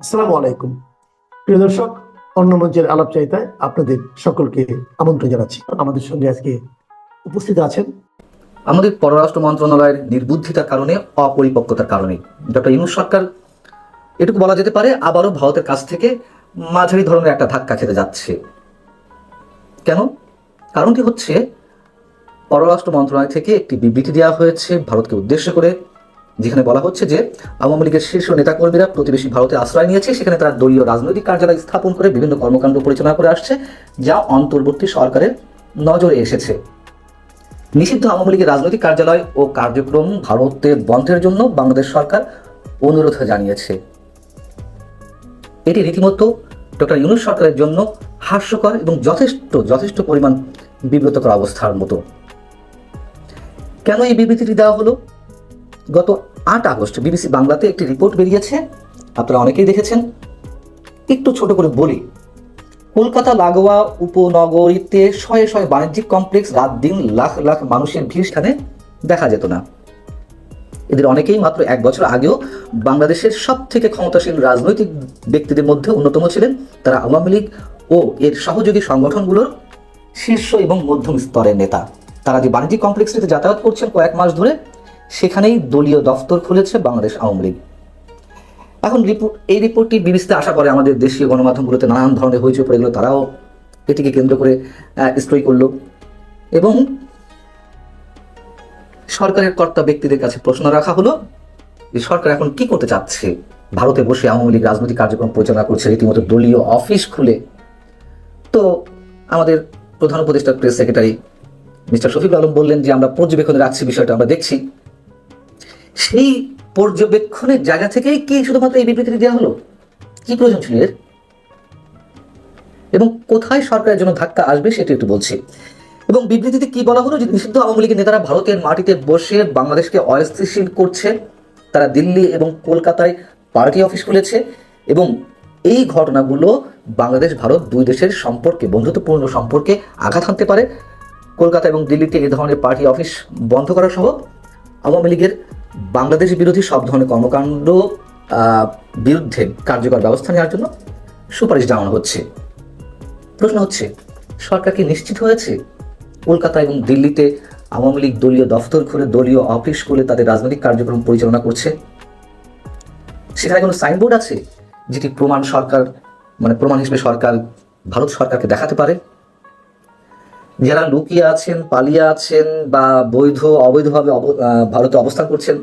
আসসালামু আলাইকুম প্রিয় দর্শক, অন্য মঞ্চের আলাপচারিতায় আপনাদের সকলকে আমন্ত্রণ জানাচ্ছি। আমাদের সঙ্গে আজকে উপস্থিত আছেন আমাদের পররাষ্ট্র মন্ত্রণালয়ের নির্বুদ্ধিতার কারণে, অপরিপক্কতার কারণে ডক্টর ইউনূস সরকার, এটুকু বলা যেতে পারে, আবারও ভারতের কাছ থেকে মাঝারি ধরনের একটা ধাক্কা খেতে যাচ্ছে। কেন? কারণটি হচ্ছে, পররাষ্ট্র মন্ত্রণালয় থেকে একটি বিবৃতি দেওয়া হয়েছে ভারতকে উদ্দেশ্য করে, যেখানে বলা হচ্ছে যে আওয়ামী লীগের শীর্ষ নেতাকর্মীরা প্রতিবেশী ভারতে আশ্রয় নিয়েছে, সেখানে তারা দলীয় রাজনৈতিক কার্যালয় স্থাপন করে বিভিন্ন কর্মকাণ্ড পরিচালনা করে আসছে, যা অন্তর্বর্তী সরকারের নজরে এসেছে। নিষিদ্ধ আওয়ামী লীগের রাজনৈতিক কার্যালয় ও কার্যক্রম ভারতে বন্ধের জন্য বাংলাদেশ সরকার অনুরোধ জানিয়েছে। এটি রীতিমতো ডক্টর ইউনূস সরকারের জন্য হাস্যকর এবং যথেষ্ট পরিমাণ বিব্রতকর অবস্থার মতো। কেন এই বিবৃতিটি দেওয়া হলো? গত 8 আগস্ট বিবিসি বাংলাতে একটি রিপোর্ট বেরিয়েছে, আপনারা অনেকেই দেখেছেন। একটু ছোট করে বলি, কলকাতা লাগোয়া উপনগরীতে শয়ে শয়ে বাণিজ্যিক কমপ্লেক্স, রাত দিন লাখ লাখ মানুষের ভিড় স্থানে দেখা যেত না। এদের অনেকেই মাত্র 1 বছর আগেও বাংলাদেশের সব থেকে ক্ষমতাসীন রাজনৈতিক ব্যক্তিদের মধ্যে অন্যতম ছিলেন। তারা আওয়ামী লীগ ও এর সহযোগী সংগঠনগুলোর শীর্ষ এবং মধ্যম স্তরের নেতা। তারা যে বাণিজ্যিক কমপ্লেক্সটিতে যাতায়াত করছেন কয়েক মাস ধরে, সেখানেই দলীয় দফতর খুলেছে বাংলাদেশ আওয়ামী লীগ। এখন এই রিপোর্টটি বিবিসিতে আসার পরে আমাদের দেশীয় গণমাধ্যমগুলোতে নানান ধরনের হইচই পড়ে গেল। তারাও এটিকে কেন্দ্র করে স্টোরি করলো এবং সরকারের কর্তা ব্যক্তিদের কাছে প্রশ্ন রাখা হলো যে সরকার এখন কি করতে চাচ্ছে। ভারতে বসে আওয়ামী লীগ রাজনৈতিক কার্যক্রম পরিচালনা করছে রীতিমতো দলীয় অফিস খুলে। তো আমাদের প্রধান উপদেষ্টা press secretary mister Shafiqul Alam বললেন যে আমরা পর্যবেক্ষণে রাখছি, বিষয়টা আমরা দেখছি। সেই পর্যবেক্ষণের জায়গা থেকেই কি শুধুমাত্র এই বিবৃতি দেওয়া হলো? কি প্রয়োজন ছিল এর? এবং কোথায় সরকারের জন্য ধাক্কা আসবে সেটা একটু বলছি। এবং বিবৃতিতে কি বলা হলো যে নিষিদ্ধ আওয়ামী লীগের নেতারা ভারতের মাটিতে বসে বাংলাদেশকে অস্থিতিশীল করছে। তারা দিল্লি এবং কলকাতায় পার্টি অফিস খুলেছে এবং এই ঘটনাগুলো বাংলাদেশ ভারত দুই দেশের সম্পর্কে, বন্ধুত্বপূর্ণ সম্পর্কে আঘাত হানতে পারে। কলকাতা এবং দিল্লিতে এই ধরনের পার্টি অফিস বন্ধ করা সহ আওয়ামী লীগের বাংলাদেশ বিরোধী সব ধরনের কর্মকাণ্ড বিরুদ্ধে কার্যকর ব্যবস্থা নেওয়ার জন্য সুপারিশ জানানো হচ্ছে। প্রশ্ন হচ্ছে, সরকার কি নিশ্চিত হয়েছে কলকাতা এবং দিল্লিতে আওয়ামী লীগ দলীয় দফতর খুলে, দলীয় অফিস খুলে তাদের রাজনৈতিক কার্যক্রম পরিচালনা করছে? সেখানে কোনো সাইনবোর্ড আছে যেটি প্রমাণ হিসেবে সরকার ভারত সরকারকে দেখাতে পারে? যারা লুকিয়ে আছেন, পালিয়ে আছেন বা অবৈধভাবে ভারতে অবস্থান করছেন,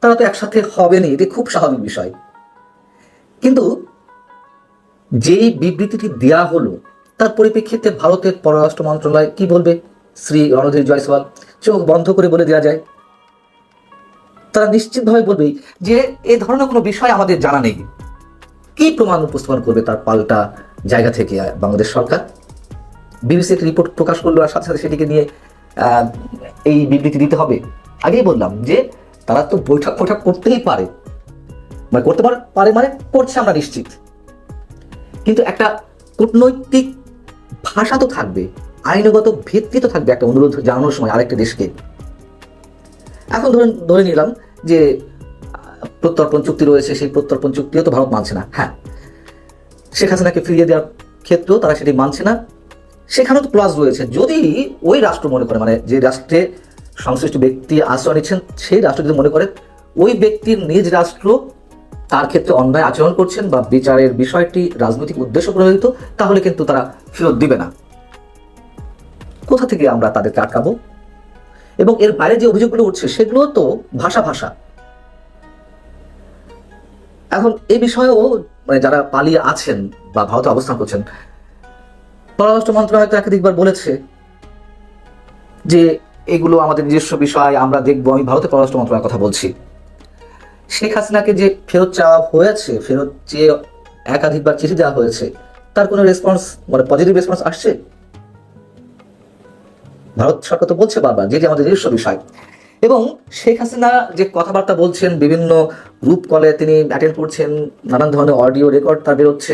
তারা তো একসাথে হবেনি, এটি খুব স্বাভাবিক বিষয়। কিন্তু যেই বিবৃতিটি দেওয়া হলো তার পরিপ্রেক্ষিতে ভারতের পররাষ্ট্র মন্ত্রণালয় কি বলবে? শ্রী রণধীর জয়সওয়াল চোখ বন্ধ করে বলে দেওয়া যায়। তারা নিশ্চিতভাবে বলবেই যে এ ধরনের কোনো বিষয় আমাদের জানা নেই। কি প্রমাণ উপস্থাপন করবে তার পাল্টা জায়গা থেকে বাংলাদেশ সরকার? বিবিসি একটি রিপোর্ট প্রকাশ করলো আর সাথে সাথে সেটিকে নিয়ে এই বিবৃতি দিতে হবে? আগেই বললাম যে তারা তো বৈঠক করতেই পারে, করছে আমরা নিশ্চিত। কিন্তু একটা কূটনৈতিক ভাষা তো থাকবে, আইনগত ভিত্তি তো থাকবে একটা অনুরোধ জানানোর সময় আরেকটা দেশকে। এখন ধরে নিলাম যে প্রত্যর্পণ চুক্তি রয়েছে, সেই প্রত্যর্পণ চুক্তিও তো ভারত মানছে না। হ্যাঁ, শেখ হাসিনাকে ফিরিয়ে দেওয়ার ক্ষেত্রেও তারা সেটি মানছে না। সেখানেও তো ক্লজ রয়েছে, যদি ওই রাষ্ট্র মনে করে, মানে যে রাষ্ট্রে সংশ্লিষ্ট ব্যক্তি আশ্রয় নিচ্ছেন সেই রাষ্ট্র যদি মনে করে ওই ব্যক্তির নিজ রাষ্ট্র তার ক্ষেত্রে অন্যায় আচরণ করছেন বা বিচারের বিষয়টি রাজনৈতিক উদ্দেশ্য প্রণোদিত, তাহলে কিন্তু তারা ফেরত দিবে না। কোথা থেকে আমরা তাদেরকে আটকাবো? এবং এর বাইরে যে অভিযোগগুলো উঠছে সেগুলো তো ভাষা। এখন এই বিষয়েও যারা পালিয়ে আছেন বা ভারতে অবস্থান করছেন, পররাষ্ট্র মন্ত্রণালয় তো একাধিকবার বলেছে যে এগুলো আমাদের নিজস্ব বিষয়, আমরা দেখবো। আমি ভারতের পররাষ্ট্র মন্ত্রণালয়ের কথা বলছি। শেখ হাসিনাকে যে ফেরত চাওয়া হয়েছে, ফেরত চেয়ে একাধিকবার চিঠি দেওয়া হয়েছে, তার কোনো রেসপন্স, পজিটিভ রেসপন্স আসছে? ভারত সরকার তো বলছে বারবার যে আমাদের নিজস্ব বিষয়। এবং শেখ হাসিনা যে কথাবার্তা বলছেন, বিভিন্ন গ্রুপ কলে তিনি অ্যাটেন্ড করছেন, নানান ধরনের অডিও রেকর্ড তার বেরোচ্ছে,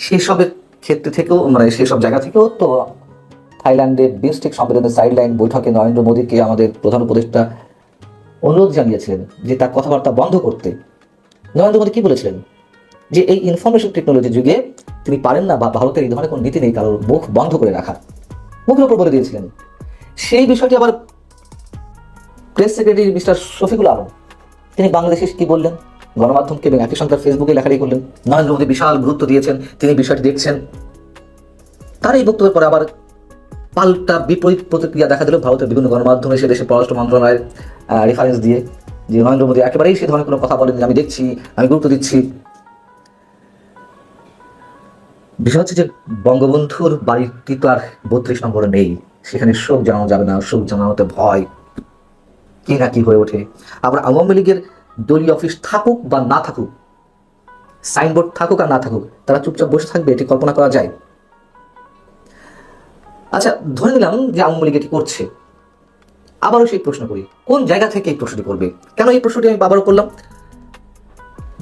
সেসবের ক্ষেত্রে থেকেও, সেসব জায়গা থেকেও তো থাইল্যান্ডে বিমস্টেক সম্মেলনের সাইডলাইন বৈঠকে নরেন্দ্র মোদীকে আমাদের প্রধান উপদেষ্টা অনুরোধ জানিয়েছিলেন যে তার কথাবার্তা বন্ধ করতে। নরেন্দ্র মোদী কি বলেছিলেন? যে এই ইনফরমেশন টেকনোলজির যুগে তিনি পারেন না, বা ভারতের এই ধরনের কোনো নীতি নেই কারোর মুখ বন্ধ করে রাখা, মুখের উপর বলে দিয়েছিলেন। সেই বিষয়টি আবার press secretary mister Shafiqul Alam তিনি বাংলাদেশে কি বললেন, গণমাধ্যমকে এবং একই সঙ্গে ফেসবুকে লেখালেখি করলেন। নরেন্দ্র মোদী বিশাল গুরুত্ব দিয়েছেন, তিনি বিষয়টি দেখছেন। তার এই বক্তব্যের পরে আবার পাল্টা বিপরীত প্রতিক্রিয়া দেখা দিল ভারতের বিভিন্ন গণমাধ্যমে, সে দেশের পররাষ্ট্র মন্ত্রণালয়ের রেফারেন্স দিয়ে, যে নরেন্দ্র মোদী একেবারেই সে ধরনের কোনো কথা বলেনি, আমি দেখছি, আমি গুরুত্ব দিচ্ছি। বিষয় হচ্ছে যে বঙ্গবন্ধুর বাড়িটি তো আর 32 নম্বরে নেই, সেখানে শোক জানানো যাবে না, শোক জানানোতে ভয়, কি না কি হয়ে ওঠে। আবার আওয়ামী লীগের দলীয় অফিস থাকুক বা না থাকুক, সাইনবোর্ড থাকুক আর না থাকুক, তারা চুপচাপ বসে থাকবে, এটি কল্পনা করা যায়? আচ্ছা, ধরে নিলাম যে আওয়ামী লীগ এটি করছে, আবারও সেই প্রশ্ন করি, কোন জায়গা থেকে এই প্রশ্নটি করবে? কেন এই প্রশ্নটি আমি আবারও করলাম?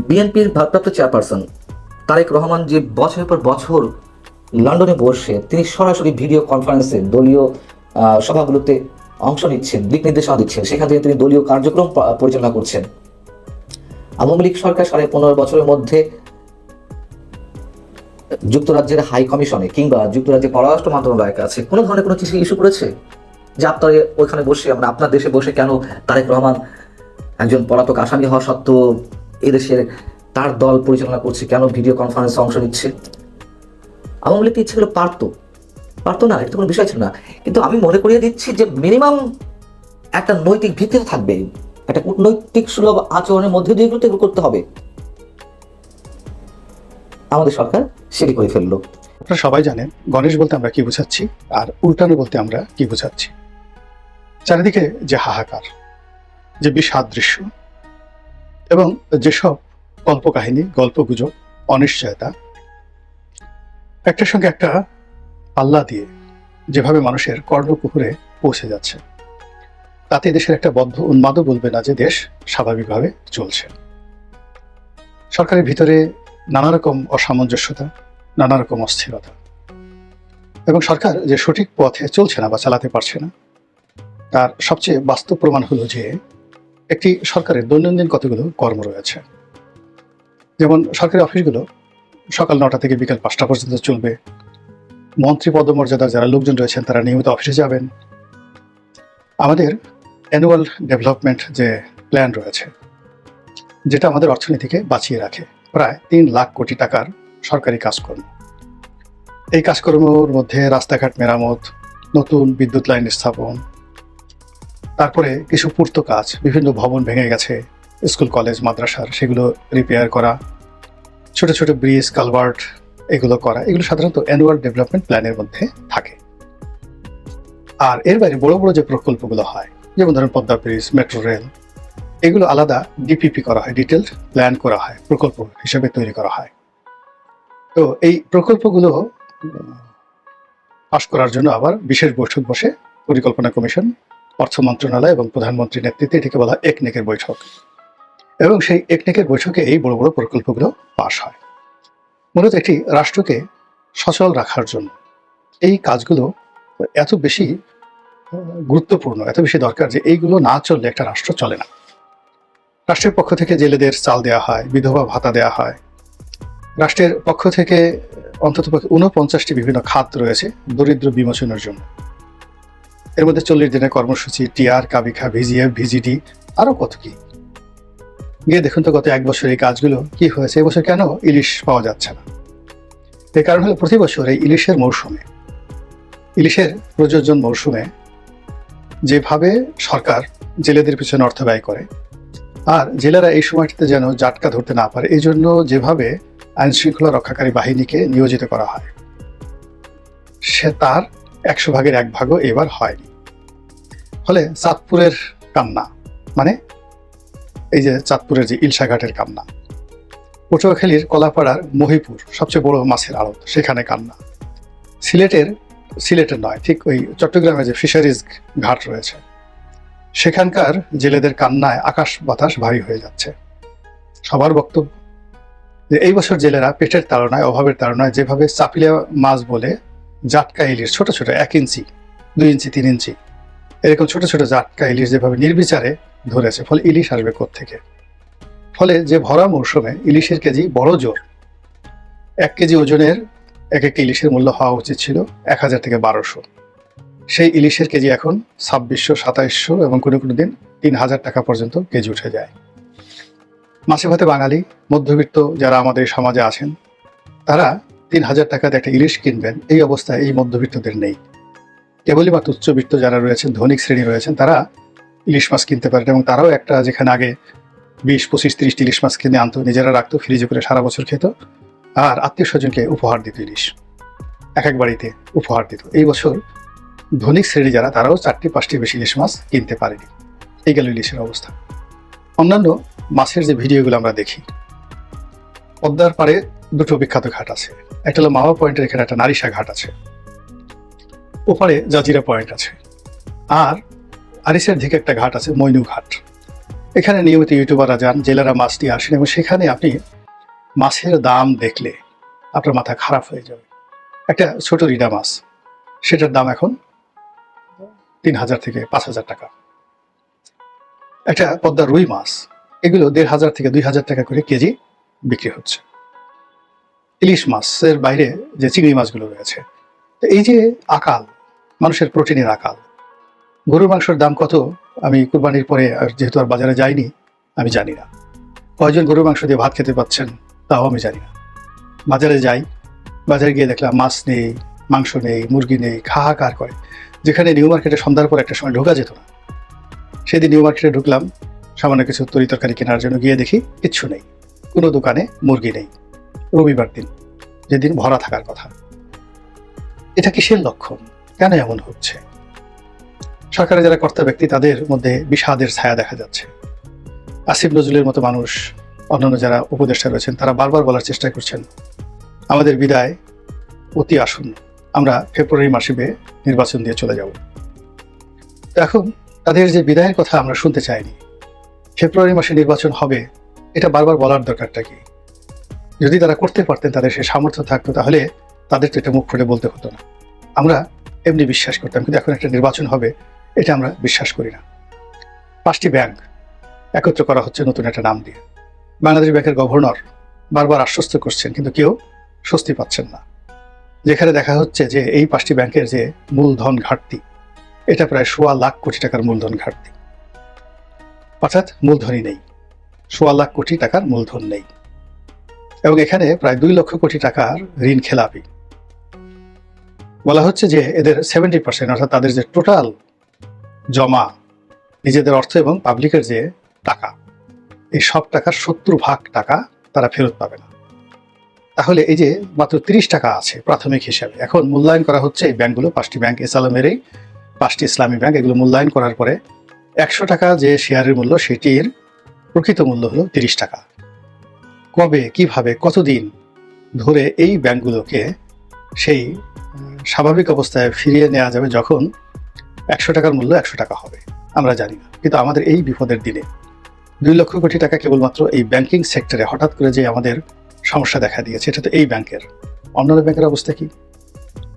বিএনপির ভারপ্রাপ্ত চেয়ারপারসন তারেক রহমান যে বছরের পর বছর লন্ডনে বসে তিনি সরাসরি ভিডিও কনফারেন্সে দলীয় সভাগুলোতে অংশ নিচ্ছেন, দিক নির্দেশনা দিচ্ছেন, সেখান থেকে তিনি দলীয় কার্যক্রম পরিচালনা করছেন। আওয়ামী লীগ সরকার 15.5 বছরের মধ্যে যুক্তরাজ্যের হাই কমিশনে কিংবা যুক্তরাজ্যের পররাষ্ট্র মন্ত্রণালয়ের কাছে কোনো ধরনের কোনো চিঠি ইস্যু করেছে যে আপনার ওইখানে বসে, আমরা আপনার দেশে বসে কেন তারেক রহমান একজন পলাতক আসামি হওয়া সত্ত্বেও এদেশের তার দল পরিচালনা করছে, কেন ভিডিও কনফারেন্সে অংশ নিচ্ছে? আওয়ামী লীগ ইচ্ছে হলো পারতো না, এটা তো কোনো বিষয় ছিল না। কিন্তু আমি মনে করিয়ে দিচ্ছি যে মিনিমাম একটা নৈতিক ভিত্তি থাকবে, একটা কূটনৈতিক সুলভ আচরণের মধ্যে দিয়ে এগুলো করতে হবে। আমাদের সরকার সেটি করে ফেললো। আপনারা সবাই জানেন গণেশ বলতে আমরা কি বোঝাচ্ছি, আর উল্টানো বলতে আমরা কি বোঝাচ্ছি। চারিদিকে যে হাহাকার, যে বিষাদ দৃশ্য এবং যেসব কল্পকাহিনী, গল্পগুজব, অনিশ্চয়তা একটার সঙ্গে একটা পাল্লা দিয়ে যেভাবে মানুষের কর্ণকুহরে পৌঁছে যাচ্ছে, তাতে দেশের একটা বদ্ধ উন্মাদও বলবে না যে দেশ স্বাভাবিকভাবে চলছে। সরকারের ভিতরে নানা রকম অসামঞ্জস্যতা, নানা রকম অস্থিরতা, এবং সরকার যে সঠিক পথে চলছে না বা চালাতে পারছে না, তার সবচেয়ে বাস্তব প্রমাণ হলো যে একটি সরকারের দৈনন্দিন কতগুলো কর্ম রয়েছে। যেমন সরকারি অফিসগুলো সকাল 9টা থেকে বিকাল 5টা পর্যন্ত চলবে। মন্ত্রী পদমর্যাদার যারা লোকজন রয়েছেন তারা নিয়মিত অফিসে যাবেন। আমাদের অ্যানুয়াল ডেভেলপমেন্ট যে প্ল্যান রয়েছে, যেটা আমাদের অর্থনীতিকে বাঁচিয়ে রাখে, প্রায় 3 লাখ কোটি টাকার সরকারি কাজকর্ম। এই কাজকর্মের মধ্যে রাস্তাঘাট মেরামত, নতুন বিদ্যুৎ লাইন স্থাপন, তারপরে কিছু পূর্ত কাজ, বিভিন্ন ভবন ভেঙে গেছে স্কুল কলেজ মাদ্রাসার, সেগুলো রিপেয়ার করা, ছোট ছোট ব্রিজ কালভার্ট এগুলো করা, এগুলো সাধারণত অ্যানুয়াল ডেভেলপমেন্ট প্ল্যানের মধ্যে থাকে। আর এর বাইরে বড় বড় যে প্রকল্পগুলো হয়, যেমন ধরেন পদ্মা ব্রিজ, মেট্রো রেল, এগুলো আলাদা ডিপিপি করা হয়, ডিটেলড প্ল্যান করা হয়, প্রকল্প হিসেবে তৈরি করা হয়। তো এই প্রকল্পগুলো পাশ করার জন্য আবার বিশেষ বৈঠক বসে পরিকল্পনা কমিশন, অর্থ মন্ত্রণালয় এবং প্রধানমন্ত্রীর নেতৃত্বে, এটিকে বলা হয় একনেকের বৈঠক। এবং সেই একনেকের বৈঠকে এই বড় বড় প্রকল্পগুলো পাশ হয়। মূলত একটি রাষ্ট্রকে সচল রাখার জন্য এই কাজগুলো এত বেশি গুরুত্বপূর্ণ, এত বেশি দরকার যে এইগুলো না চললে একটা রাষ্ট্র চলে না। রাষ্ট্রের পক্ষ থেকে জেলেদের চাল দেওয়া হয়, বিধবা ভাতা দেওয়া হয়। রাষ্ট্রের পক্ষ থেকে অন্তত 49টি বিভিন্ন খাত রয়েছে দরিদ্র বিমোচনের জন্য। এর মধ্যে 40 দিনের কর্মসূচি, টিআর, কাবিখা, ভিজিএফ, ভিজিডি, আরো কত কি। গিয়ে দেখুন তো গত 1 বছর এই কাজগুলো কি হয়েছে। এবছর কেন ইলিশ পাওয়া যাচ্ছে না? এর কারণ হলো প্রতি বছর এই ইলিশের মৌসুমে, ইলিশের প্রযোজন মৌসুমে যেভাবে সরকার জেলেদের পিছনে অর্থ ব্যয় করে, আর জেলেরা এই সময়টিতে যেন জাটকা ধরতে না পারে, এই জন্য যেভাবে আইন শৃঙ্খলা রক্ষাকারী বাহিনীকে নিয়োজিত করা হয়, সে তার 100 ভাগের 1 ভাগও এবার হয়নি। ফলে চাঁদপুরের কান্না, মানে এই যে চাঁদপুরের যে ইলশাঘাটের কান্না, পটুয়াখালীর কলাপাড়ার মহিপুর সবচেয়ে বড় মাছের আড়ত, সেখানে কান্না, সিলেটের নয়, ঠিক ওই চট্টগ্রামে যে ফিশারিজ ঘাট রয়েছে, সেখানকার জেলেদের কান্নায় আকাশ বাতাস ভারী হয়ে যাচ্ছে। সবার বক্তব্য যে এই বছর জেলেরা পেটের তাড়নায়, অভাবের তাড়নায় যেভাবে চাপিলা মাছ বলে জাটকা ইলিশ, ছোট ছোট 1 ইঞ্চি, 2 ইঞ্চি, 3 ইঞ্চি এরকম ছোট ছোট জাটকা ইলিশ যেভাবে নির্বিচারে ধরেছে, ফলে ইলিশ আসবে কোত্থেকে? ফলে যে ভরা মৌসুমে ইলিশের কেজি বড় জোর 1 কেজি ওজনের এক একটা ইলিশের মূল্য হওয়া উচিত ছিল 1000 থেকে 1200। সেই ইলিশের কেজি এখন 2600, 2700 এবং কোনো কোনো দিন 3000 টাকা পর্যন্ত কেজি উঠে যায়। মাছে ভাতে বাঙালি মধ্যবিত্ত যারা আমাদের সমাজে আছেন, তারা 3000 টাকাতে একটা ইলিশ কিনবেন, এই অবস্থায় এই মধ্যবিত্তদের নেই। কেবলই মাত্র উচ্চবিত্ত যারা রয়েছেন, ধনিক শ্রেণী রয়েছেন, তারা ইলিশ মাছ কিনতে পারেন এবং তারাও একটা যেখানে আগে 20, 25, 30 ইলিশ মাছ কিনে আনতো, নিজেরা রাখতো, ফ্রিজে করে সারা বছর খেত, আর আত্মীয় স্বজনকে উপহার দিত ইলিশ, এক এক বাড়িতে উপহার দিত। এই বছর ধনিক শ্রেণী যারা, তারাও 4টি 5টি বেশি ইলিশ মাছ কিনতে পারেনি। এই গেল ইলিশের অবস্থা। অন্যান্য মাছের যে ভিডিওগুলো আমরা দেখি, পদ্মার পাড়ে 2টো বিখ্যাত ঘাট আছে। একটা হলো মাওয়া পয়েন্টের এখানে একটা নারিশা ঘাট আছে, ওপারে জাজিরা পয়েন্ট আছে, আর আরিসের দিকে একটা ঘাট আছে মইনু ঘাট। এখানে নিয়মিত ইউটিউবাররা যান, জেলেরা মাছ নিয়ে আসেন এবং সেখানে আপনি মাছের দাম দেখলে আপনার মাথা খারাপ হয়ে যাবে। একটা ছোট রিডা মাছ, সেটার দাম এখন 3000 থেকে 5000 টাকা। একটা পদ্মা রুই মাছ, এগুলো 1500 থেকে 2000 টাকা করে কেজি বিক্রি হচ্ছে। ইলিশ মাছের বাইরে যে চিংড়ি মাছগুলো রয়েছে, তো এই যে আকাল, মানুষের প্রোটিনের আকাল। গরুর মাংসের দাম কত আমি কুরবানির পরে আর যেহেতু আর বাজারে যাইনি, আমি জানি না। কয়জন গরুর মাংস দিয়ে ভাত খেতে পাচ্ছেন তাও আমি জানি না। বাজারে যাই, বাজারে গিয়ে দেখলাম মাছ নেই, মাংস নেই, মুরগি নেই, হাহাকার করে। যেখানে নিউ মার্কেটে সন্ধ্যার পর একটা সময় ঢোকা যেত না, সেদিন নিউ মার্কেটে ঢুকলাম সামান্য কিছু তরি তরকারি কেনার জন্য, গিয়ে দেখি কিচ্ছু নেই, কোনো দোকানে মুরগি নেই। রবিবার দিন, যেদিন ভরা থাকার কথা। এটা কিসের লক্ষণ? কেন এমন হচ্ছে? সরকারের যারা কর্তা ব্যক্তি, তাদের মধ্যে বিষাদের ছায়া দেখা যাচ্ছে। আসিফ নজরুলের মতো মানুষ, অন্যান্য যারা উপদেষ্টা রয়েছেন, তারা বারবার বলার চেষ্টা করছেন আমাদের বিদায় অতি আসন্ন, আমরা ফেব্রুয়ারি মাসে নির্বাচন দিয়ে চলে যাব। এখন তাদের যে বিদায়ের কথা আমরা শুনতে চাইনি, ফেব্রুয়ারি মাসে নির্বাচন হবে, এটা বারবার বলার দরকারটা কি? যদি তারা করতে পারতেন, তাদের সে সামর্থ্য থাকতো, তাহলে তাদের তো এটা মুখ ফুটে বলতে হতো না। আমরা এমনি বিশ্বাস করতাম, কিন্তু এখন একটা নির্বাচন হবে, এটা আমরা বিশ্বাস করি না। 5টি ব্যাংক একত্র করা হচ্ছে নতুন একটা নাম দিয়ে। বাংলাদেশ ব্যাংকের গভর্নর বারবার আশ্বস্ত করছেন, কিন্তু কেউ স্বস্তি পাচ্ছেন না। যেখানে দেখা হচ্ছে যে এই 5টি ব্যাংকের যে মূলধন ঘাটতি, এটা প্রায় 1.25 লাখ কোটি টাকার মূলধন ঘাটতি। অর্থাৎ মূলধনই নেই, 1.25 লাখ কোটি টাকার মূলধন নেই, এবং এখানে প্রায় 2 লক্ষ কোটি টাকার ঋণ খেলাপি। বলা হচ্ছে যে এদের 70%, অর্থাৎ তাদের যে টোটাল জমা নিজেদের অর্থ এবং পাবলিকের যে টাকা, এই সব টাকার 70% টাকা তারা ফেরত পাবে না। তাহলে এই যে মাত্র 30 টাকা আছে প্রাথমিক হিসাবে, এখন মূল্যায়ন করা হচ্ছে এই ব্যাংকগুলো, 5টি ব্যাংক, এসআলএমের এই 5টি ইসলামী ব্যাংক, এগুলো মূল্যায়ন করার পরে 100 টাকা যে শেয়ারের মূল্য, সেটির প্রকৃত মূল্য হলো 30 টাকা। কবে, কিভাবে, কতদিন ধরে এই ব্যাংকগুলোকে সেই স্বাভাবিক অবস্থায় ফিরিয়ে নেওয়া যাবে যখন 100 টাকার মূল্য 100 টাকা হবে, আমরা জানি না। কিন্তু আমাদের এই বিপদের দিনে 2 লক্ষ কোটি টাকা কেবলমাত্র এই ব্যাংকিং সেক্টরে হঠাৎ করে যে আমাদের সমস্যা দেখা দিয়েছে, এটা তো এই ব্যাংকের। অন্যান্য ব্যাংকের অবস্থা কি?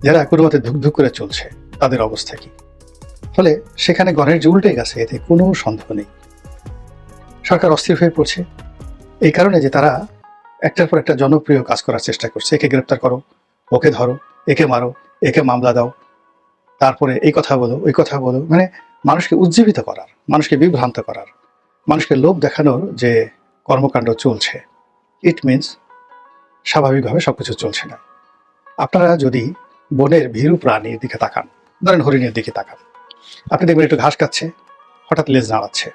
যারা কোনো মতে ধুকধুক করে চলছে, তাদের অবস্থা কি? ফলে সেখানে গণের যে উল্টে গেছে, এতে কোনো সন্দেহ নেই। সরকার অস্থির হয়ে পড়ছে এই কারণে যে তারা একটার পর একটা জনপ্রিয় কাজ করার চেষ্টা করছে। একে গ্রেপ্তার করো, ওকে ধরো, একে মারো, একে মামলা দাও, তারপরে এই কথা বলো, ওই কথা বলো, মানে মানুষকে উজ্জীবিত করার, মানুষকে বিভ্রান্ত করার, মানুষকে লোভ দেখানোর যে কর্মকাণ্ড চলছে, ইট মিনস স্বাভাবিকভাবে সবকিছু চলছে না। আপনারা যদি বনের ভীরু প্রাণীর দিকে তাকান, ধরেন হরিণের দিকে তাকান, আপনি দেখবেন একটু ঘাস খাচ্ছে, হঠাৎ লেজ নাড়াচ্ছে,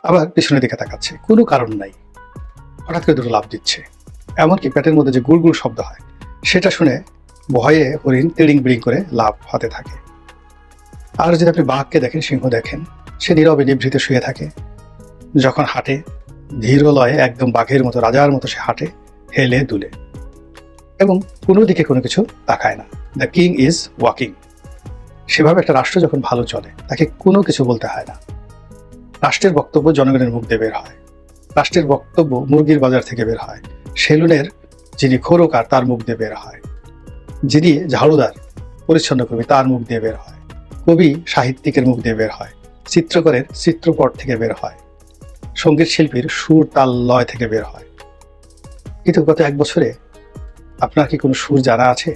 আবার পিছনের দিকে তাকাচ্ছে, কোনো কারণ নাই, হঠাৎ করে 2টো লাফ দিচ্ছে, এমনকি পেটের মধ্যে যে গুড়গুড় শব্দ হয়, সেটা শুনে ভয়ে হরিণ তিড়িং বিড়িং করে লাফ হাতে থাকে। আর যদি আপনি বাঘকে দেখেন, সিংহ দেখেন, সে নীরবে নিভৃতে শুয়ে থাকে, যখন হাঁটে ধীর লয়ে একদম বাঘের মতো, রাজার মতো সে হাঁটে, হেলে দুলে, এবং কোনো দিকে কোনো কিছু তাকায় না। The king is walking. সেভাবে একটা রাষ্ট্র যখন ভালো চলে, তাকে কোনো কিছু বলতে হয় না। রাষ্ট্রের বক্তব্য জনগণের মুখ দিয়ে বের হয়, রাষ্ট্রের বক্তব্য মুরগির বাজার থেকে বের হয়, সেলুনের যিনি খোরকার তার মুখ দিয়ে বের হয়, যিনি ঝাড়ুদার পরিচ্ছন্ন কর্মী তার মুখ দিয়ে বের হয়, কবি সাহিত্যিকের মুখ দিয়ে বের হয়, চিত্রকরের চিত্রপট থেকে বের হয়, সঙ্গীত শিল্পীর সুর তাল লয় থেকে বের হয়। কিন্তু গত 1 বছরে আপনার কি কোনো সুর জানা আছে?